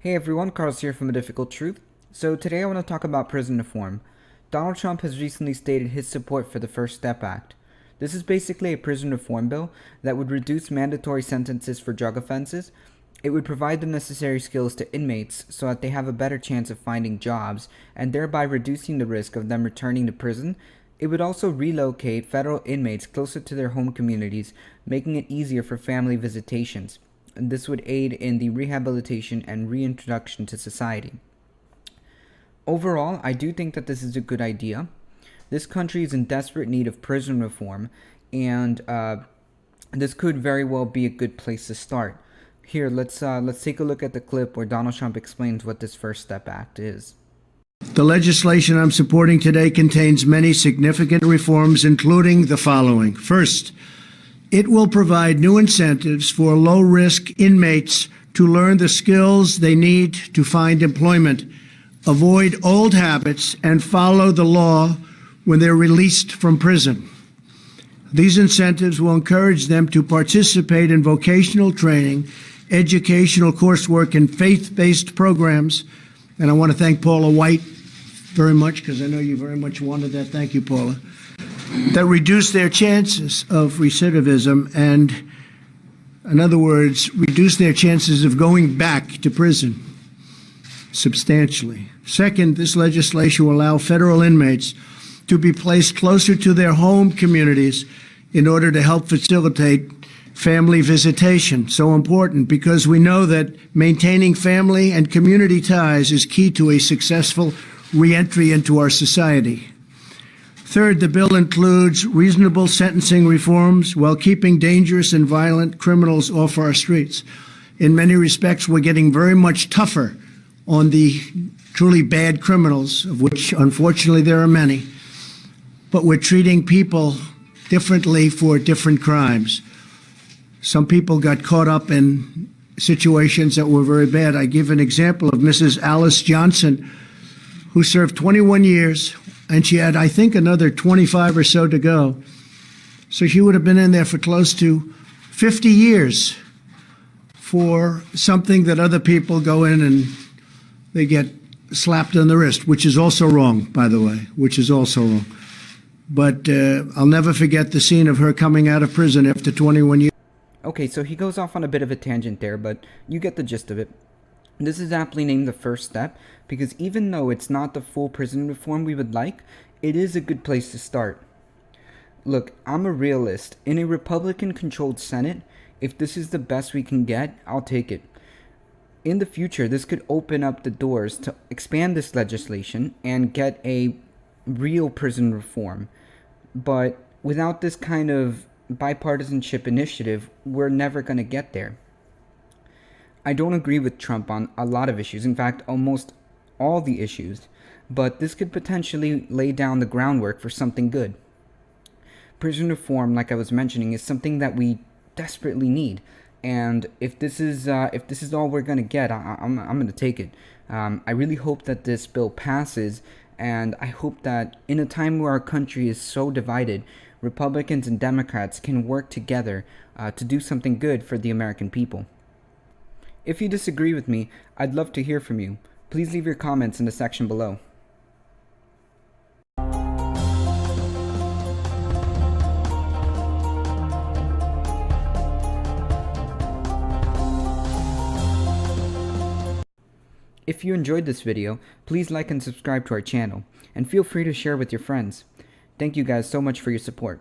Hey everyone, Carlos here from A Difficult Truth. So today I want to talk about prison reform. Donald Trump has recently stated his support for the First Step Act. This is basically a prison reform bill that would reduce mandatory sentences for drug offenses. It would provide the necessary skills to inmates so that they have a better chance of finding jobs and thereby reducing the risk of them returning to prison. It would also relocate federal inmates closer to their home communities, making it easier for family visitations. And this would aid in the rehabilitation and reintroduction to society. Overall, I do think that this is a good idea. This country is in desperate need of prison reform, and this could very well be a good place to start. Here, let's take a look at the clip where Donald Trump explains what this First Step Act is. The legislation I'm supporting today contains many significant reforms, including the following. First, it will provide new incentives for low-risk inmates to learn the skills they need to find employment, avoid old habits, and follow the law when they're released from prison. These incentives will encourage them to participate in vocational training, educational coursework, and faith-based programs. And I want to thank Paula White very much, because I know you very much wanted that. Thank you, Paula. That reduce their chances of recidivism and, in other words, reduce their chances of going back to prison substantially. Second, this legislation will allow federal inmates to be placed closer to their home communities in order to help facilitate family visitation. So important, because we know that maintaining family and community ties is key to a successful reentry into our society. Third, the bill includes reasonable sentencing reforms while keeping dangerous and violent criminals off our streets. In many respects, we're getting very much tougher on the truly bad criminals, of which unfortunately there are many, but we're treating people differently for different crimes. Some people got caught up in situations that were very bad. I give an example of Mrs. Alice Johnson, who served 21 years, and she had, I think, another 25 or so to go. So she would have been in there for close to 50 years for something that other people go in and they get slapped on the wrist, which is also wrong, by the way, which is also wrong. But I'll never forget the scene of her coming out of prison after 21 years. Okay, so he goes off on a bit of a tangent there, but you get the gist of it. This is aptly named the first step because even though it's not the full prison reform we would like, it is a good place to start. Look, I'm a realist. In a Republican-controlled Senate, if this is the best we can get, I'll take it. In the future, this could open up the doors to expand this legislation and get a real prison reform. But without this kind of bipartisanship initiative, we're never going to get there. I don't agree with Trump on a lot of issues, in fact, almost all the issues, but this could potentially lay down the groundwork for something good. Prison reform, like I was mentioning, is something that we desperately need, and if this is all we're gonna get, I'm gonna take it. I really hope that this bill passes, and I hope that in a time where our country is so divided, Republicans and Democrats can work together to do something good for the American people. If you disagree with me, I'd love to hear from you. Please leave your comments in the section below. If you enjoyed this video, please like and subscribe to our channel, and feel free to share with your friends. Thank you guys so much for your support.